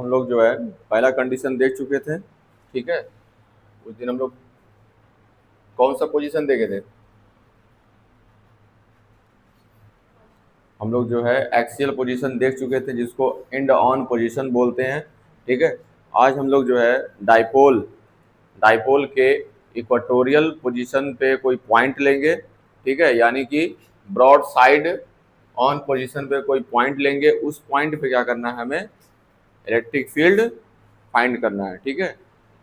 हम लोग जो है पहला कंडीशन देख चुके थे, ठीक है। उस दिन हम लोग कौन सा पोजीशन देखे थे? हम लोग जो है एक्सियल पोजीशन देख चुके थे, जिसको एंड ऑन पोजीशन बोलते हैं, ठीक है। आज हम लोग जो है डाइपोल डाइपोल के इक्वेटोरियल पोजीशन पे कोई पॉइंट लेंगे, ठीक है, यानी कि ब्रॉड साइड ऑन पोजीशन पे कोई पॉइंट लेंगे। उस पॉइंट पे क्या करना है, हमें इलेक्ट्रिक फील्ड फाइंड करना है, ठीक है।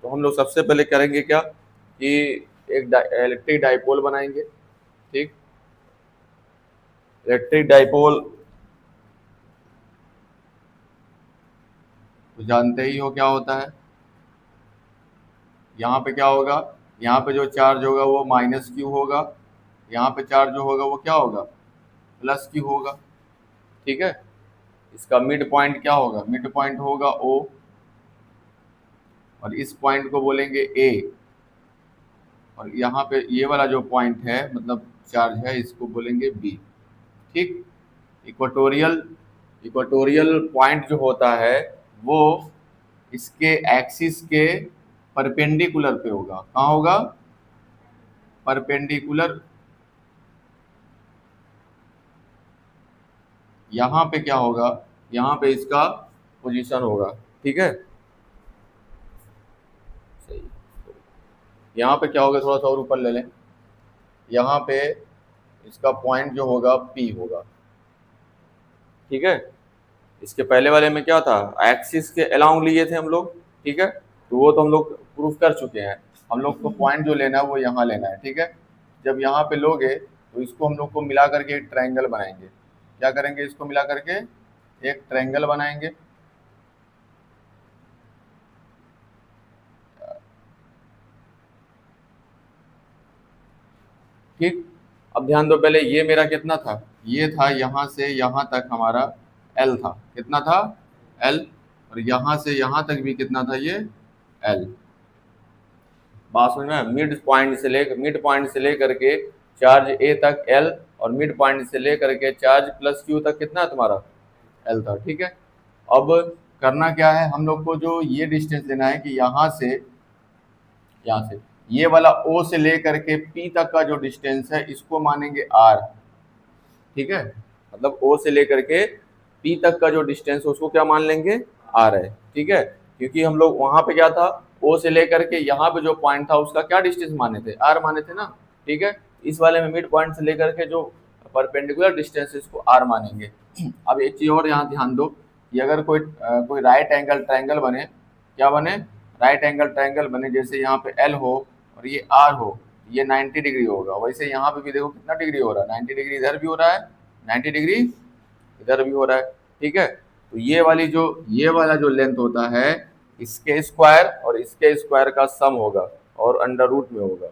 तो हम लोग सबसे पहले करेंगे क्या कि एक इलेक्ट्रिक डाइपोल बनाएंगे, ठीक। इलेक्ट्रिक डाइपोल तो जानते ही हो क्या होता है। यहाँ पे क्या होगा, यहाँ पे जो चार्ज होगा वो माइनस क्यू होगा, यहाँ पे चार्ज जो होगा वो क्या होगा, प्लस क्यू होगा, ठीक है। इसका मिड पॉइंट क्या होगा, मिड पॉइंट होगा ओ, और इस पॉइंट को बोलेंगे ए, और यहाँ पे ये वाला जो पॉइंट है मतलब चार्ज है, इसको बोलेंगे बी, ठीक। इक्वेटोरियल इक्वेटोरियल पॉइंट जो होता है वो इसके एक्सिस के परपेंडिकुलर पे होगा। कहाँ होगा, परपेंडिकुलर। यहाँ पे क्या होगा, यहाँ पे इसका पोजीशन होगा, ठीक है। सही, यहाँ पे क्या होगा, थोड़ा सा और ऊपर ले लें, यहाँ पे इसका पॉइंट जो होगा पी होगा, ठीक है। इसके पहले वाले में क्या था, एक्सिस के अलाउंग लिए थे हम लोग, ठीक है। तो वो तो हम लोग प्रूफ कर चुके हैं। हम लोग को पॉइंट जो लेना है वो यहाँ लेना है, ठीक है। जब यहाँ पे लोगे तो इसको हम लोग को मिला करके एक ट्रायंगल बनाएंगे। क्या करेंगे, इसको मिला करके एक ट्रायंगल बनाएंगे, ठीक। अब ध्यान दो, पहले ये मेरा कितना था, ये था यहाँ से यहाँ तक हमारा एल था, कितना था एल, और यहाँ से यहाँ तक भी कितना था ये एल। बात समझ में, मिड पॉइंट से लेकर के चार्ज ए तक एल, और मिड पॉइंट से लेकर के चार्ज प्लस क्यू तक कितना है तुम्हारा एल था, ठीक है। अब करना क्या है, हम लोग को जो ये डिस्टेंस लेना है कि यहाँ से ये वाला ओ से लेकर के पी तक का जो डिस्टेंस है इसको मानेंगे आर, ठीक है। मतलब ओ से लेकर के पी तक का जो डिस्टेंस है उसको क्या मान लेंगे, आर है, ठीक है। क्योंकि हम लोग वहां पे क्या था, ओ से लेकर के यहाँ पे जो पॉइंट था उसका क्या डिस्टेंस माने थे, आर माने थे ना, ठीक है। इस वाले में मिड पॉइंट से लेकर के जो परपेंडिकुलर डिस्टेंस है इसको आर मानेंगे। अब एक चीज और यहाँ ध्यान दो कि अगर कोई राइट एंगल ट्रायंगल बने, क्या बने, राइट एंगल ट्रायंगल बने, जैसे यहाँ पे एल हो और ये आर हो, ये 90 डिग्री होगा। वैसे यहाँ पे भी देखो कितना डिग्री हो रहा है, 90 डिग्री इधर भी हो रहा है, 90 डिग्री इधर भी हो रहा है, ठीक है। तो ये वाला जो लेंथ होता है इसके स्क्वायर और इसके स्क्वायर का सम होगा और अंडर रूट में होगा।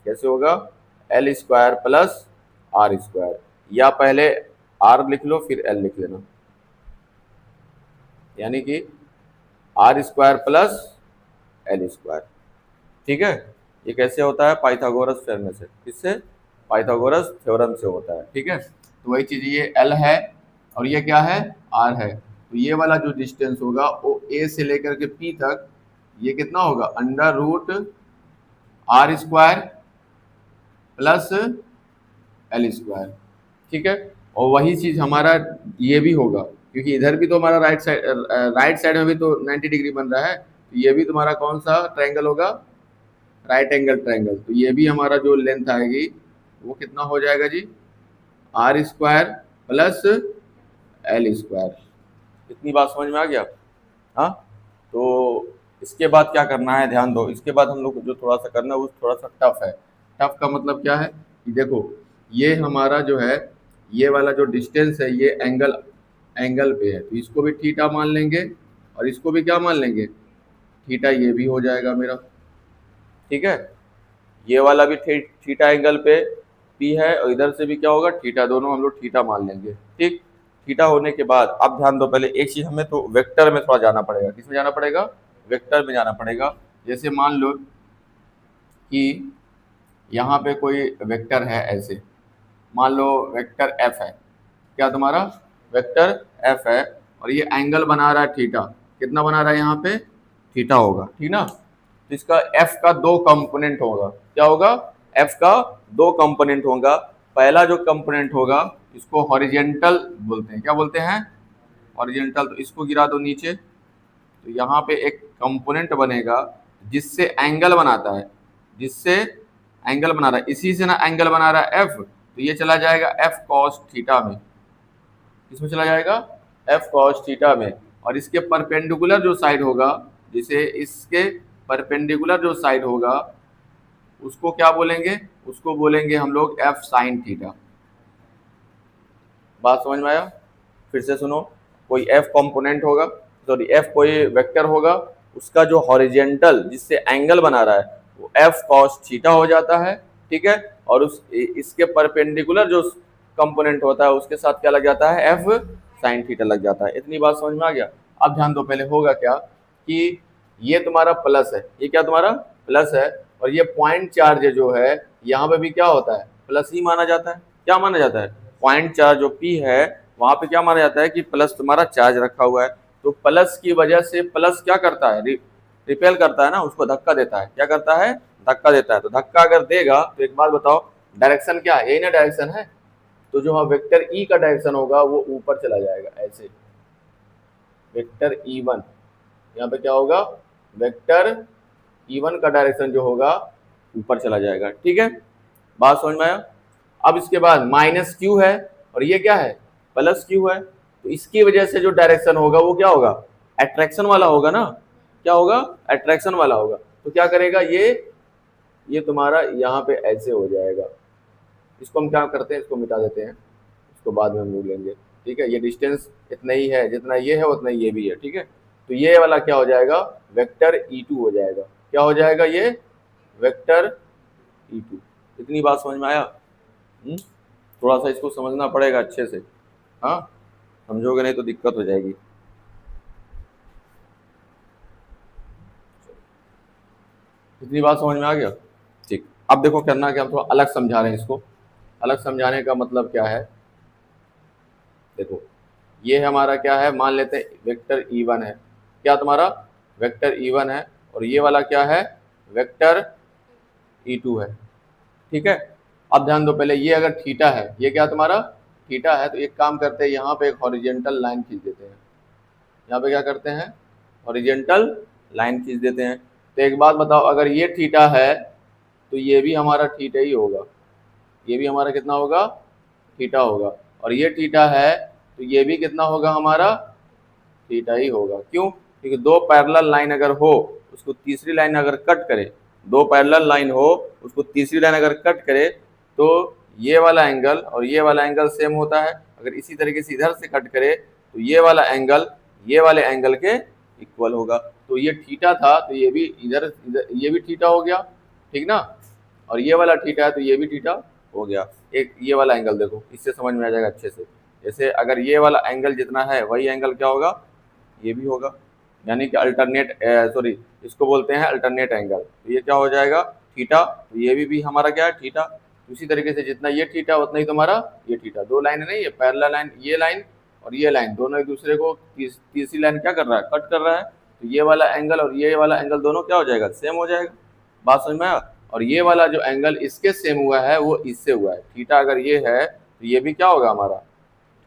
कैसे होगा, L square plus R square, या पहले आर लिख लो फिर एल लिख लेना, यानी कि R square plus L square, ठीक है। ये कैसे होता है, पाइथागोरस थ्योरम से, किससे, पाइथागोरस थ्योरम से होता है, ठीक है। तो वही चीज, ये एल है और ये क्या है, आर है। तो ये वाला जो डिस्टेंस होगा वो ए से लेकर के पी तक ये कितना होगा, under root R square plus L square, ठीक है। और वही चीज हमारा ये भी होगा, क्योंकि इधर भी तो हमारा राइट साइड में भी तो 90 डिग्री बन रहा है। तो ये भी तुम्हारा कौन सा ट्रायंगल होगा, राइट एंगल ट्रायंगल। तो ये भी हमारा जो लेंथ आएगी वो कितना हो जाएगा जी, R square plus L square. इतनी बात समझ में आ गया, हाँ। तो इसके बाद क्या करना है, ध्यान दो, इसके बाद हम लोग को जो थोड़ा सा करना है वो थोड़ा सा टफ है। टफ का मतलब क्या है कि देखो, ये हमारा जो है ये वाला जो डिस्टेंस है ये एंगल पे है, तो इसको भी थीटा मान लेंगे और इसको भी क्या मान लेंगे, थीटा, ये भी हो जाएगा मेरा, ठीक है। ये वाला भी थीटा एंगल पे पी है और इधर से भी क्या होगा, थीटा, दोनों हम लोग थीटा मान लेंगे, ठीक। थीटा होने के बाद अब ध्यान दो, पहले एक चीज हमें तो वेक्टर में थोड़ा जाना पड़ेगा। किसमें जाना पड़ेगा, वेक्टर में जाना पड़ेगा। जैसे मान लो कि यहाँ पे कोई वेक्टर है, ऐसे मान लो वेक्टर एफ है, क्या तुम्हारा वेक्टर एफ है, और ये एंगल बना रहा है थीटा, कितना बना रहा है यहाँ पे, थीटा होगा, ठीक ना। तो इसका एफ का दो कंपोनेंट होगा, क्या होगा, एफ का दो कंपोनेंट होगा। पहला जो कंपोनेंट होगा इसको हॉरिजेंटल बोलते हैं, क्या बोलते हैं, हॉरिजेंटल। तो इसको गिरा दो नीचे, तो यहाँ पे एक कंपोनेंट बनेगा जिससे एंगल बनाता है, जिससे एंगल बना रहा है, इसी से ना एंगल बना रहा है एफ, तो ये चला जाएगा एफ कॉस थीटा में, इसमें चला जाएगा एफ कॉस थीटा में। और इसके परपेंडिकुलर जो साइड होगा, जिसे इसके परपेंडिकुलर जो साइड होगा उसको क्या बोलेंगे, उसको बोलेंगे हम लोग एफ साइन थीटा। बात समझ में आया, फिर से सुनो, कोई एफ कंपोनेंट होगा, सॉरी एफ कोई वेक्टर होगा, उसका जो हॉरिजेंटल जिससे एंगल बना रहा है वो एफ कॉस थीटा हो जाता है, ठीक है। और उस इसके परपेंडिकुलर जो कंपोनेंट होता है उसके साथ क्या लग जाता है, एफ साइन थीटा लग जाता है। इतनी बात समझ में आ गया। अब ध्यान दो, पहले होगा क्या कि ये तुम्हारा प्लस है, ये क्या तुम्हारा प्लस है, और ये पॉइंट चार्ज जो है यहाँ पे भी क्या होता है, प्लस ही माना जाता है। क्या माना जाता है, पॉइंट चार्ज जो पी है वहां पे क्या माना जाता है कि प्लस तुम्हारा चार्ज रखा हुआ है। तो प्लस की वजह से प्लस क्या करता है, रिपेल करता है ना, उसको धक्का देता है। क्या करता है, धक्का देता है। तो धक्का अगर देगा तो एक बात बताओ, डायरेक्शन क्या है, यही ना डायरेक्शन है। तो जो हाँ वेक्टर ई का डायरेक्शन होगा वो ऊपर चला जाएगा, ऐसे वेक्टर E1, यहाँ पे क्या होगा, वेक्टर E1 का डायरेक्शन जो होगा ऊपर चला जाएगा, ठीक है। बात समझ में आया। अब इसके बाद माइनस क्यू है और ये क्या है, प्लस क्यू है, तो इसकी वजह से जो डायरेक्शन होगा वो क्या होगा, अट्रैक्शन वाला होगा ना, क्या होगा, अट्रैक्शन वाला होगा। तो क्या करेगा ये तुम्हारा यहाँ पे ऐसे हो जाएगा। इसको हम क्या करते हैं, इसको मिटा देते हैं, इसको बाद में हम लोग लेंगे, ठीक है। ये डिस्टेंस इतना ही है, जितना ये है उतना ये भी है, ठीक है। तो ये वाला क्या हो जाएगा, वेक्टर E2 हो जाएगा। क्या हो जाएगा, ये वेक्टर E2। इतनी बात समझ में आया। थोड़ा सा इसको समझना पड़ेगा अच्छे से, हाँ, समझोगे नहीं तो दिक्कत हो जाएगी। इतनी बात समझ में आ गया, ठीक। अब देखो करना क्या, हम थोड़ा अलग समझा रहे हैं इसको। अलग समझाने का मतलब क्या है, देखो ये हमारा क्या है, मान लेते हैं वेक्टर E1 है, क्या तुम्हारा वेक्टर E1 है, और ये वाला क्या है, वेक्टर E2 है, ठीक है। अब ध्यान दो, पहले ये अगर थीटा है, ये क्या तुम्हारा थीटा है, तो एक काम करते हैं, यहाँ पे एक हॉरिजेंटल लाइन खींच देते हैं। यहाँ पे क्या करते हैं, हॉरिजेंटल लाइन खींच देते हैं। तो एक बात बताओ, अगर ये थीटा है तो ये भी हमारा थीटा ही होगा, ये भी हमारा कितना होगा, थीटा होगा। और ये थीटा है तो ये भी कितना होगा, हमारा थीटा ही होगा। क्यों, क्योंकि दो पैरेलल लाइन अगर हो उसको तीसरी लाइन अगर कट करे, दो पैरेलल लाइन हो उसको तीसरी लाइन अगर कट करे तो ये वाला एंगल और ये वाला एंगल सेम होता है। अगर इसी तरीके से इधर से कट करे तो ये वाला एंगल ये वाले एंगल के इक्वल होगा। तो ये थीटा था तो ये भी इधर ये भी थीटा हो गया, ठीक ना। और ये वाला थीटा है तो ये भी थीटा हो गया। एक ये वाला एंगल देखो, इससे समझ में आ जाएगा अच्छे से। जैसे अगर ये वाला एंगल जितना है वही एंगल क्या होगा, ये भी होगा, यानी कि अल्टरनेट, सॉरी इसको बोलते हैं अल्टरनेट एंगल। तो ये क्या हो जाएगा, थीटा। तो ये भी हमारा क्या है, थीटा। उसी तरीके से जितना ये थीटा उतना ही तुम्हारा ये थीटा। दो लाइन नहीं है, पैरेलल लाइन, ये लाइन और ये लाइन दोनों एक दूसरे को तीसरी लाइन क्या कर रहा है, कट कर रहा है। तो ये वाला एंगल और ये वाला एंगल दोनों क्या हो जाएगा, सेम हो जाएगा। बात समझ में आया। और ये वाला जो एंगल इसके सेम हुआ है वो इससे हुआ है। थीटा अगर ये है तो ये भी क्या होगा, हमारा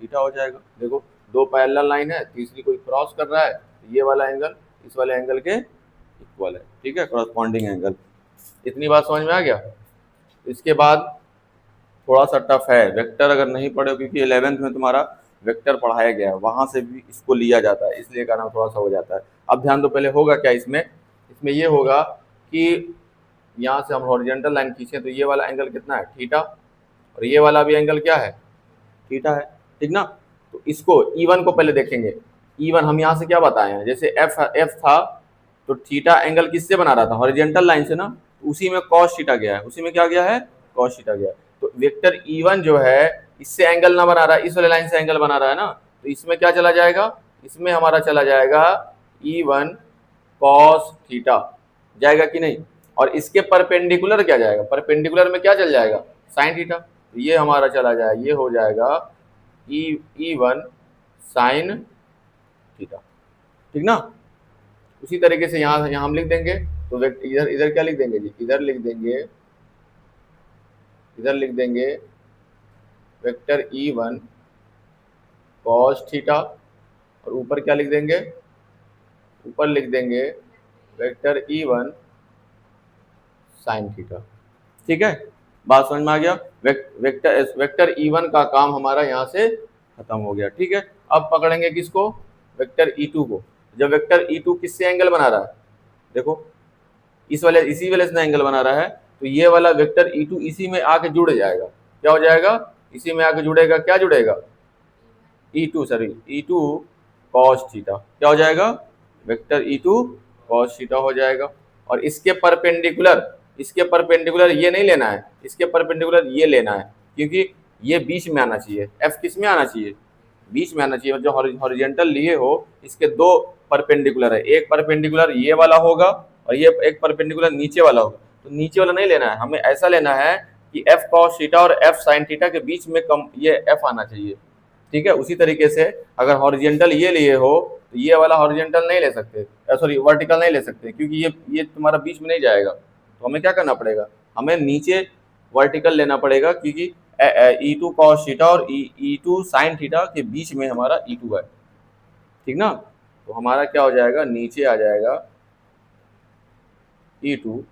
थीटा हो जाएगा। देखो दो पैरेलल लाइन है, तीसरी कोई क्रॉस कर रहा है, तो ये वाला एंगल इस वाले एंगल के इक्वल है, ठीक है, कॉरस्पॉन्डिंग एंगल। इतनी बात समझ में आ गया। इसके बाद थोड़ा सा टफ है, वेक्टर अगर नहीं पढ़े, क्योंकि 11th में तुम्हारा वेक्टर पढ़ाया गया है, वहां से भी इसको लिया जाता है, इसलिए कारण थोड़ा सा हो जाता है। अब ध्यान दो, पहले होगा क्या इसमें, इसमें ये होगा कि यहाँ से हम हॉरिजॉन्टल लाइन खींचे तो ये वाला एंगल कितना है, थीटा, और ये वाला भी एंगल क्या है, थीटा है, ठीक ना। तो इसको E1 को पहले देखेंगे। E1 हम यहाँ से क्या बताए हैं, जैसे F था तो थीटा एंगल किससे बना रहा था, हॉरिजॉन्टल लाइन से ना, तो उसी में cos थीटा गया है, उसी में क्या गया है, cos थीटा गया है। तो वेक्टर E1 जो है इससे एंगल ना बना रहा है, इस वाले लाइन से एंगल बना रहा है ना, तो इसमें क्या चला जाएगा, इसमें हमारा चला जाएगा E1 cos थीटा, जाएगा कि नहीं। और इसके परपेंडिकुलर क्या जाएगा, परपेंडिकुलर में क्या चल जाएगा, साइन थीटा। तो ये हमारा चला जाएगा, ये हो जाएगा E1 साइन थीटा, ठीक ना। उसी तरीके से यहाँ यहाँ हम लिख देंगे, तो इधर इधर क्या लिख देंगे जी, इधर लिख देंगे वेक्टर E1 कॉस थीटा, और ऊपर क्या लिख देंगे, ऊपर लिख देंगे वेक्टर E1 साइन थीटा। ठीक है, बात समझ में आ गया। वेक्टर E1 का काम हमारा यहाँ से खत्म हो गया। ठीक है, अब पकड़ेंगे किसको, वेक्टर E2 को। जब वेक्टर E2 किससे एंगल बना रहा है, देखो इसी वाले से एंगल बना रहा है, तो ये वाला वेक्टर E2 इसी में आके जुड़ जाएगा। क्या हो जाएगा, इसी में आके जुड़ेगा, क्या जुड़ेगा, E2 cos थीटा। क्या हो जाएगा, वेक्टर E2 cos थीटा हो जाएगा। और इसके परपेंडिकुलर ये नहीं लेना है, इसके परपेंडिकुलर ये लेना है, क्योंकि ये बीच में आना चाहिए। F किस में आना चाहिए, बीच में आना चाहिए। जो हॉरिजॉन्टल लिए हो, इसके दो परपेंडिकुलर है, एक परपेंडिकुलर ये वाला होगा और ये एक परपेंडिकुलर नीचे वाला होगा। तो नीचे वाला नहीं लेना है, हमें ऐसा लेना है कि F cos थीटा और F sin थीटा के बीच में कम ये F आना चाहिए। ठीक है, उसी तरीके से अगर हॉरिजॉन्टल ये लिए हो तो ये वाला हॉरिजॉन्टल नहीं ले सकते, सॉरी वर्टिकल नहीं ले सकते, क्योंकि ये तुम्हारा बीच में नहीं जाएगा। तो हमें क्या करना पड़ेगा, हमें नीचे वर्टिकल लेना पड़ेगा, क्योंकि E2 cos थीटा और E2 sin थीटा के बीच में हमारा E2 है। ठीक ना, तो हमारा क्या हो जाएगा, नीचे आ जाएगा E2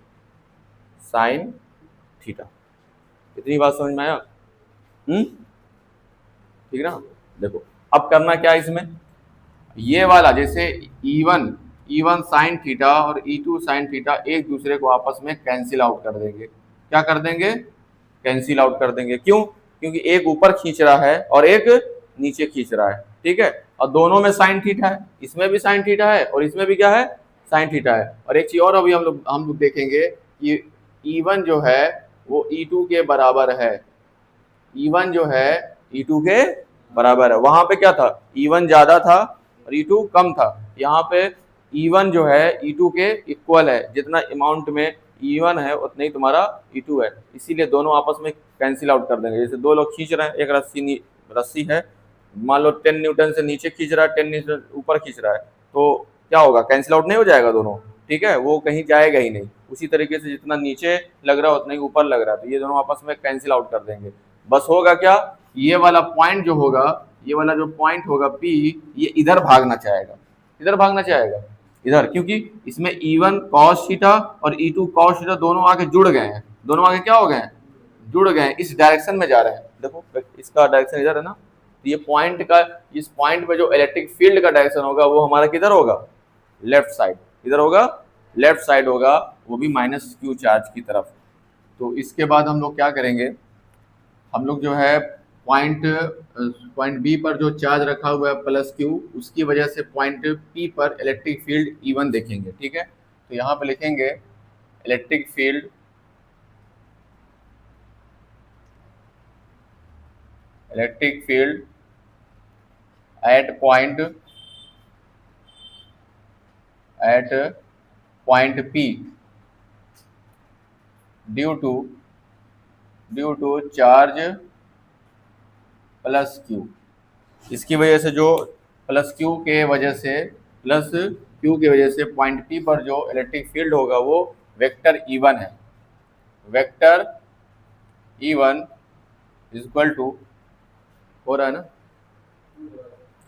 sin थीटा। इतनी बात समझ में आया? ठीक ना। देखो अब करना क्या है इसमें, ये वाला जैसे E1 साइन थीटा और E2 साइन थीटा एक दूसरे को आपस में कैंसिल आउट कर देंगे। क्या कर देंगे, कैंसिल आउट कर देंगे। क्यों, क्योंकि एक ऊपर खींच रहा है और एक नीचे खींच रहा है। ठीक है, और दोनों में साइन थीटा है, इसमें भी साइन थीटा है और इसमें भी क्या है, साइन थीटा है। और एक चीज और अभी हम लोग देखेंगे कि E1 जो है वो E2 के बराबर है। E1 जो है E2 के बराबर है। वहां पे क्या था, E1 ज्यादा था और E2 कम था। यहाँ पे E1 जो है E2 के इक्वल है, जितना अमाउंट में E1 है उतना ही तुम्हारा E2 है, इसीलिए दोनों आपस में कैंसिल आउट कर देंगे। जैसे दो लोग खींच रहे हैं, एक रस्सी है, मान लो 10 न्यूटन से नीचे खींच रहा है, 10 न्यूटन ऊपर खींच रहा है, तो क्या होगा, कैंसिल आउट नहीं हो जाएगा दोनों। ठीक है, वो कहीं जाएगा ही नहीं। उसी तरीके से जितना नीचे लग रहा है उतना ही ऊपर लग रहा है, तो ये दोनों आपस में कैंसिल आउट कर देंगे। बस होगा क्या, ये वाला पॉइंट जो होगा, ये वाला जो पॉइंट होगा P, ये इधर भागना चाहेगा, इधर भागना चाहेगा, इधर, क्योंकि इसमें E1 cos थीटा और E2 cos थीटा दोनों आगे जुड़ गए हैं। दोनों आगे क्या हो गए हैं, जुड़ गए हैं, इस डायरेक्शन में जा रहे हैं। देखो इसका डायरेक्शन इधर है ना, तो ये पॉइंट का, इस पॉइंट पे जो इलेक्ट्रिक फील्ड का डायरेक्शन होगा वो हमारा किधर होगा, लेफ्ट साइड। इधर होगा, लेफ्ट साइड होगा, वो भी -Q चार्ज की तरफ। तो इसके बाद हम लोग क्या करेंगे, हम लोग जो है पॉइंट बी पर जो चार्ज रखा हुआ है +Q, उसकी वजह से पॉइंट P पर इलेक्ट्रिक फील्ड E1 देखेंगे। ठीक है, तो यहाँ पे लिखेंगे electric field at point P due to charge +Q। इसकी वजह से जो +Q के वजह से पॉइंट P पर जो इलेक्ट्रिक फील्ड होगा वो वेक्टर E1 है। वेक्टर E1 इक्वल टू, हो रहा है ना,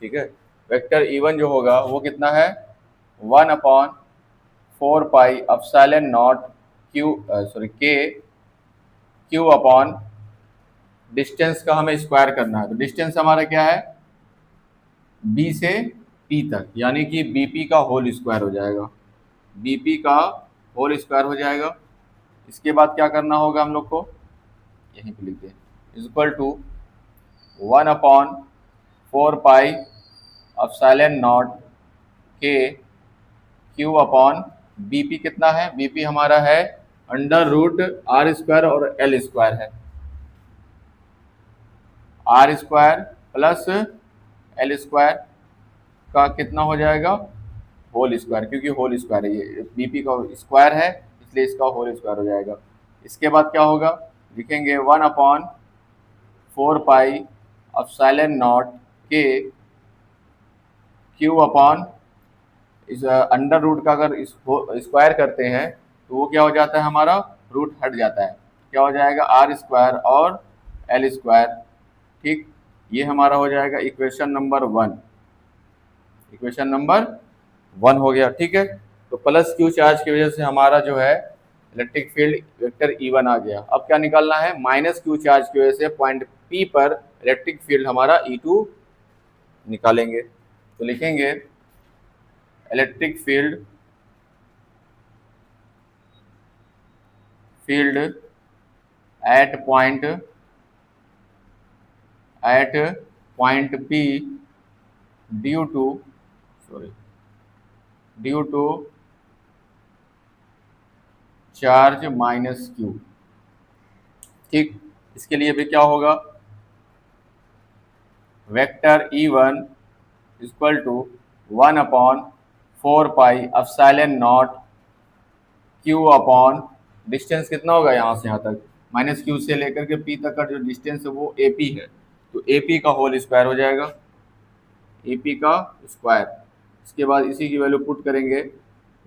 ठीक है, वेक्टर E1 जो होगा वो कितना है, 1/4 pi epsilon naught Q upon distance का हमें स्क्वायर करना है। तो डिस्टेंस हमारा क्या है, B से P तक, यानी कि BP का होल स्क्वायर हो जाएगा, BP का होल स्क्वायर हो जाएगा। इसके बाद क्या करना होगा हम लोग को, यहीं पे लिख दें, equal to 1/4 pi epsilon naught Q upon BP कितना है, BP हमारा है √R² और L² है, R² प्लस L² का कितना हो जाएगा, होल स्क्वायर, क्योंकि होल स्क्वायर है, ये BP का स्क्वायर है इसलिए इसका होल स्क्वायर हो जाएगा। इसके बाद क्या होगा, लिखेंगे 1/4 pi epsilon naught Q upon इस अंडर रूट का अगर स्क्वायर करते हैं तो वो क्या हो जाता है, हमारा रूट हट जाता है, क्या हो जाएगा आर स्क्वायर और एल स्क्वायर। ठीक, ये हमारा हो जाएगा इक्वेशन नंबर 1, इक्वेशन नंबर 1 हो गया। ठीक है, तो प्लस क्यू चार्ज की वजह से हमारा जो है इलेक्ट्रिक फील्ड वेक्टर E1 आ गया। अब क्या निकालना है, माइनस क्यू चार्ज की वजह से पॉइंट P पर इलेक्ट्रिक फील्ड हमारा E2 निकालेंगे। तो लिखेंगे electric field at point P due to charge minus Q. ठीक, इसके लिए भी क्या होगा, vector E1 equal to 1/4 pi epsilon naught Q upon distance कितना होगा यहाँ से यहाँ तक, माइनस क्यू से लेकर के P तक का जो डिस्टेंस है वो AP है, तो AP का होल स्क्वायर हो जाएगा, AP का स्क्वायर। इसके बाद इसी की वैल्यू पुट करेंगे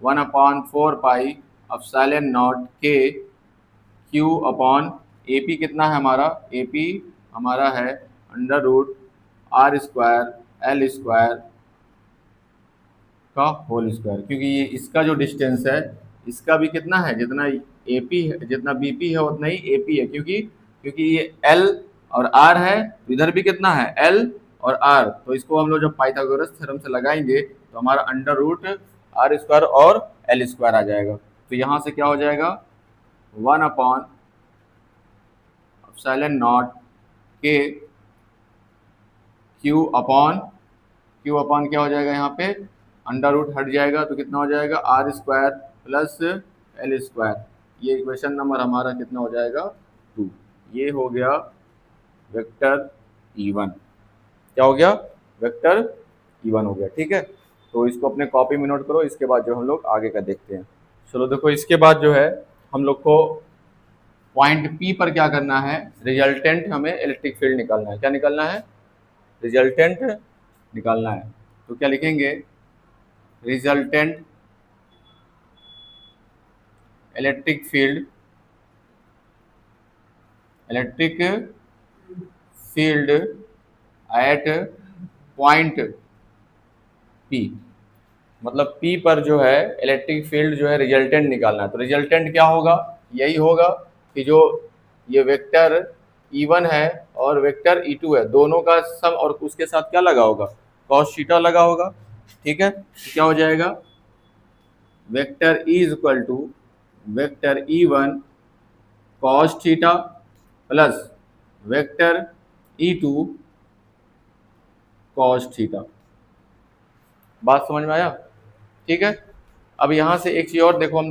1/4 पाई एप्सिलॉन नॉट के क्यू अपॉन AP कितना है हमारा, AP हमारा है under root R square L square का होल स्क्वायर, क्योंकि ये इसका जो डिस्टेंस है इसका भी कितना है, जितना AP है, जितना BP है उतना ही AP है, क्योंकि ये L और R है, तो इधर भी कितना है L और R, तो इसको हम लोग जब पाइथागोरस थ्योरम से लगाएंगे तो हमारा अंडर रूट R स्क्वायर और L स्क्वायर आ जाएगा। तो यहाँ से क्या हो जाएगा 1/एप्सिलॉन नॉट के क्यू अपॉन क्या हो जाएगा, यहाँ पे अंडर रूट हट जाएगा तो कितना हो जाएगा R square plus L square. ये इक्वेशन नंबर हमारा कितना हो जाएगा 2। ये हो गया वेक्टर E1, क्या हो गया, वेक्टर E1 हो गया। ठीक है, तो इसको अपने कॉपी में नोट करो, इसके बाद जो हम लोग आगे का देखते हैं। चलो देखो, इसके बाद जो है हम लोग को पॉइंट P पर क्या करना है, रिजल्टेंट हमें इलेक्ट्रिक फील्ड निकालना है। क्या निकालना है, रिजल्टेंट निकालना है। तो क्या लिखेंगे, resultant electric field at point P, मतलब P पर जो है इलेक्ट्रिक फील्ड जो है रिजल्टेंट निकालना है। तो रिजल्टेंट क्या होगा, यही होगा कि जो ये वेक्टर E1 है और वेक्टर E2 है, दोनों का सम और उसके साथ क्या लगा होगा, cos थीटा लगा होगा। ठीक है, तो क्या हो जाएगा, vector E is equal to vector E1 cos theta plus vector E2 cos theta. बात समझ में आया। ठीक है, अब यहाँ से एक चीज़ और देखो, हम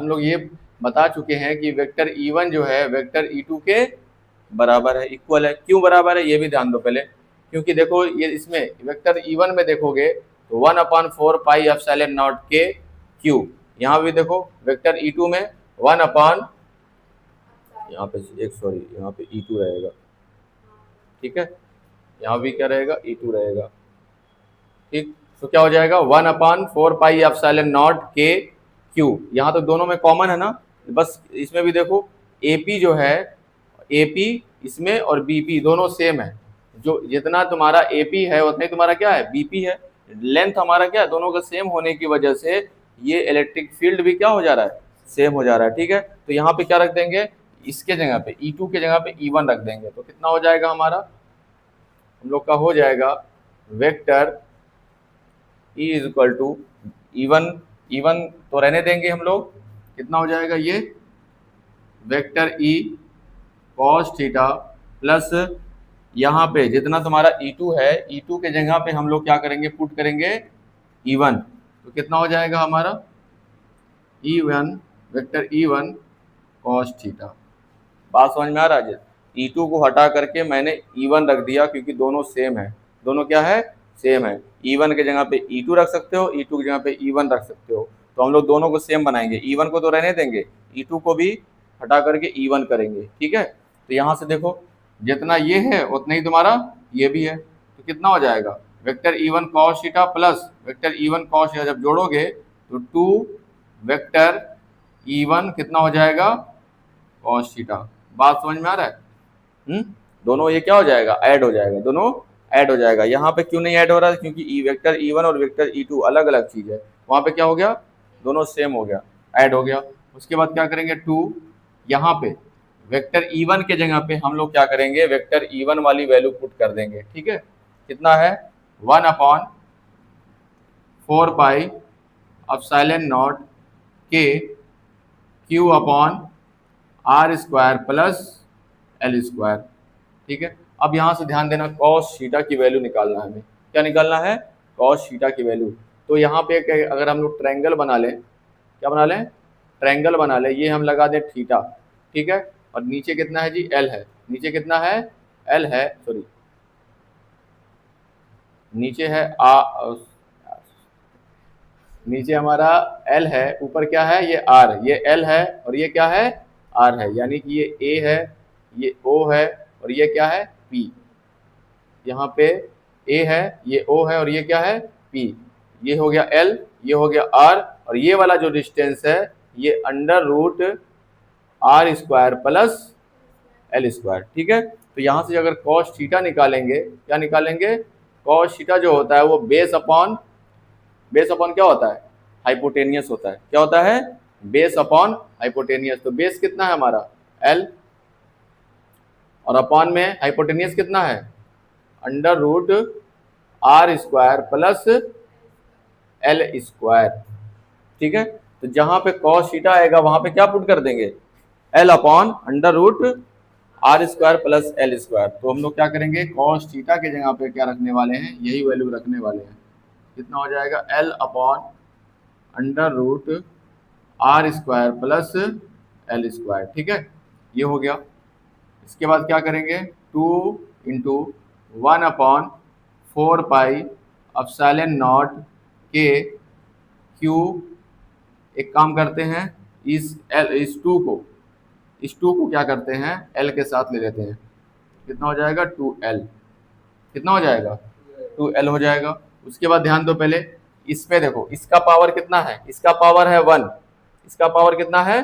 लोग ये बता चुके हैं कि वेक्टर E1 जो है वेक्टर E2 के बराबर है, इक्वल है। क्यों बराबर है ये भी ध्यान दो पहले, क्योंकि देखो ये इसमें वेक्टर E1 में देखोगे तो 1/4 पाई एप्सिलॉन नॉट के क्यू, यहाँ भी देखो वेक्टर E2 में 1/, यहाँ पे यहाँ पे E2 रहेगा। ठीक है, यहाँ भी क्या रहेगा, E2 रहेगा। ठीक, तो क्या हो जाएगा 1/4 पाई एप्सिलॉन नॉट के क्यू, यहाँ तो दोनों में कॉमन है ना, बस इसमें भी देखो AP जो है, AP इसमें और BP दोनों सेम है, जो जितना तुम्हारा AP है उतना ही तुम्हारा क्या है BP है। लेंथ हमारा क्या है, दोनों का सेम होने की वजह से ये इलेक्ट्रिक फील्ड भी क्या हो जा रहा है, सेम हो जा रहा है। ठीक है, तो यहाँ पे क्या रख देंगे, इसके जगह पे E2 के जगह पे E1 रख देंगे, तो कितना हो जाएगा हमारा, हम लोग का हो जाएगा vector E is equal to E1 तो रहने देंगे हम लोग, कितना हो जाएगा ये vector E cos theta plus यहाँ पे जितना तुम्हारा E2 है, E2 के जगह पे हम लोग क्या करेंगे, पुट करेंगे E1, तो कितना हो जाएगा हमारा E1 vector E1 cos theta. बात समझ में आ रहा है। E2 को हटा करके मैंने E1 रख दिया, क्योंकि दोनों सेम है, दोनों क्या है, सेम है। E1 के जगह पे E2 रख सकते हो, E2 की जगह पे E1 रख सकते हो, तो हम लोग दोनों को सेम बनाएंगे। E1 को तो रहने देंगे, E2 को भी हटा करके E1 करेंगे। ठीक है, तो यहाँ से देखो जितना ये है उतना ही तुम्हारा ये भी है, तो कितना हो जाएगा vector E1 cos theta plus vector E1 cos theta, जब जोड़ोगे तो 2 वेक्टर E1 कितना हो जाएगा cos थीटा। बात समझ में आ रहा है? दोनों ये क्या हो जाएगा, ऐड हो जाएगा, दोनों ऐड हो जाएगा। यहाँ पे क्यों नहीं ऐड हो रहा है, क्योंकि वेक्टर E1 और वेक्टर E2 अलग अलग चीज है। वहां पे क्या हो गया, दोनों सेम हो गया, ऐड हो गया। उसके बाद क्या करेंगे, 2 यहाँ पे वेक्टर E1 के जगह पे हम लोग क्या करेंगे, वेक्टर E1 वाली वैल्यू पुट कर देंगे। ठीक है, कितना है 1/4 पाई एप्सिलॉन नॉट के Q upon R square plus L square. ठीक है, अब यहाँ से ध्यान देना, cos थीटा की वैल्यू निकालना है हमें। क्या निकालना है, cos थीटा की वैल्यू। तो यहाँ पे अगर हम लोग ट्रायंगल बना लें, क्या बना लें, ट्रायंगल बना लें, ये हम लगा दें थीटा। ठीक है, और नीचे कितना है जी, L है। नीचे कितना है, L है, सॉरी नीचे है नीचे हमारा L है, ऊपर क्या है, ये R, ये L है और ये क्या है, R है। यानी कि ये A है, ये O है और ये क्या है, P। यहाँ पे A है, ये O है और ये क्या है, P। ये हो गया L, ये हो गया R, और ये वाला जो डिस्टेंस है ये under root R square plus L square. ठीक है, तो यहाँ से अगर cos थीटा निकालेंगे, क्या निकालेंगे, cos थीटा जो होता है वो बेस अपॉन क्या होता है, हाइपोटेनियस होता है। क्या होता है, बेस अपॉन हाइपोटेनियस। तो बेस कितना है हमारा L, और अपॉन में हाइपोटेनियस कितना है, under root R square plus L square. ठीक है, तो जहां पे cos थीटा आएगा वहां पे क्या पुट कर देंगे, L upon under root R square plus L square. तो हम लोग क्या करेंगे, cos थीटा के जगह पे क्या रखने वाले हैं, यही वैल्यू रखने वाले हैं। कितना हो जाएगा, L upon under root R square plus L square. ठीक है, ये हो गया। इसके बाद क्या करेंगे, 2 इंटू 1/4 पाई एप्सिलॉन नॉट के Q। एक काम करते हैं, इस 2 को क्या करते हैं, L के साथ ले लेते हैं। कितना हो जाएगा, 2L। कितना हो जाएगा, 2L हो जाएगा। उसके बाद ध्यान दो, पहले इस पे देखो, इसका पावर कितना है, इसका पावर है 1, इसका पावर कितना है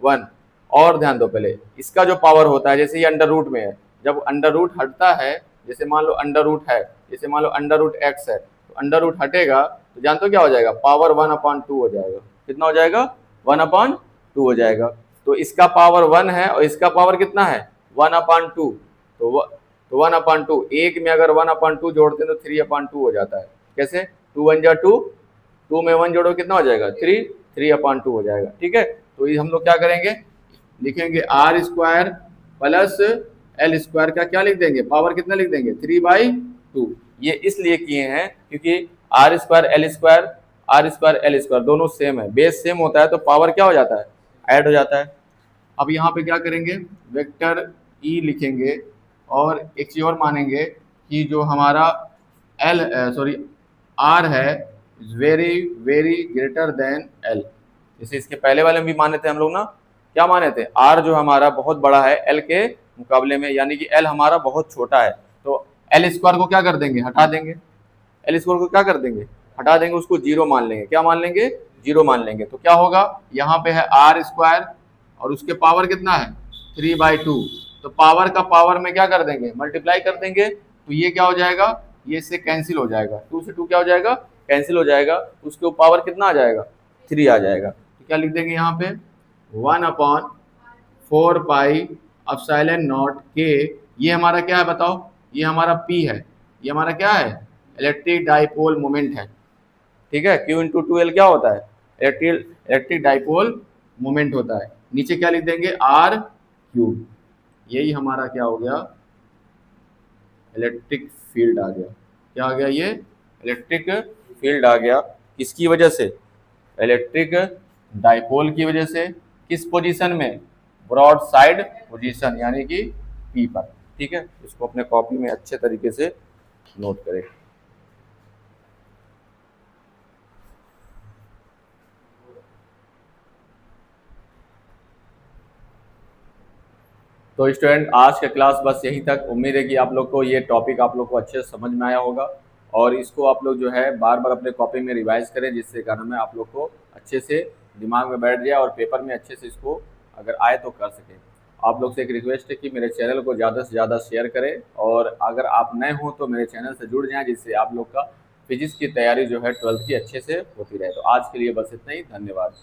1। और ध्यान दो पहले, इसका जो पावर होता है, जैसे ये अंडर रूट में है, जब अंडर रूट हटता है, जैसे मान लो अंडर रूट है, जैसे मान लो अंडर रूट x है, तो अंडर रूट हटेगा तो जानते हो क्या हो जाएगा, पावर 1/2 हो जाएगा। कितना हो जाएगा, 1/2 हो जाएगा। तो इसका पावर 1 है और इसका पावर कितना है 1/2। तो 1/2, एक में अगर 1/2 जोड़ते हैं तो 3/2 हो जाता है। कैसे, 2 1 जा 2, 2 में 1 जोड़ो कितना हो जाएगा 3, 3/2 हो जाएगा। ठीक है, तो ये हम लोग क्या करेंगे, लिखेंगे R square plus L square का क्या लिख देंगे, पावर कितना लिख देंगे 3/2। ये इसलिए किए हैं क्योंकि R square L square, R square L square दोनों सेम है, बेस सेम होता है तो पावर क्या हो जाता है, ऐड हो जाता है। अब यहाँ पे क्या करेंगे, वेक्टर E लिखेंगे और एक चीज और मानेंगे कि जो हमारा R है very very greater than L। जैसे इसके पहले वाले में भी माने थे हम लोग ना, क्या माने थे, R जो हमारा बहुत बड़ा है L के मुकाबले में, यानी कि L हमारा बहुत छोटा है। तो L स्क्वायर को क्या कर देंगे, हटा देंगे, L स्क्वायर को क्या कर देंगे, हटा देंगे, उसको 0 मान लेंगे। क्या मान लेंगे, 0 मान लेंगे। तो क्या होगा, यहाँ पे है R स्क्वायर और उसके पावर कितना है 3/2। तो पावर का पावर में क्या कर देंगे, मल्टीप्लाई कर देंगे। तो ये क्या हो जाएगा, ये इससे कैंसिल हो जाएगा, 2 से 2 क्या हो जाएगा, कैंसिल हो जाएगा। उसके पावर कितना आ जाएगा, 3 आ जाएगा। तो क्या लिख देंगे यहाँ पे, 1/4 पाई एप्सिलॉन नॉट के, ये हमारा क्या है बताओ, ये हमारा P है, ये हमारा क्या है, इलेक्ट्रिक डाइपोल मोमेंट है। ठीक है, Q इंटू 2L क्या होता है, इलेक्ट्रिक डाइपोल मोमेंट होता है। नीचे क्या लिख देंगे, R3। यही हमारा क्या हो गया, इलेक्ट्रिक फील्ड आ गया। क्या आ गया, ये इलेक्ट्रिक फील्ड आ गया। किसकी वजह से, इलेक्ट्रिक डाइपोल की वजह से। किस पोजीशन में, ब्रॉड साइड पोजीशन, यानी कि P पर। ठीक है, इसको अपने कॉपी में अच्छे तरीके से नोट करें। तो स्टूडेंट, आज का क्लास बस यहीं तक। उम्मीद है कि आप लोग को ये टॉपिक आप लोग को अच्छे से समझ में आया होगा और इसको आप लोग जो है बार बार अपने कॉपी में रिवाइज करें, जिससे कारण में आप लोग को अच्छे से दिमाग में बैठ जाए और पेपर में अच्छे से इसको अगर आए तो कर सकें। आप लोग से एक रिक्वेस्ट है कि मेरे चैनल को ज़्यादा से ज़्यादा शेयर करें, और अगर आप नए हों तो मेरे चैनल से जुड़ जाएं, जिससे आप लोग का फिजिक्स की तैयारी जो है 12th की अच्छे से होती रहे। तो आज के लिए बस इतना ही, धन्यवाद।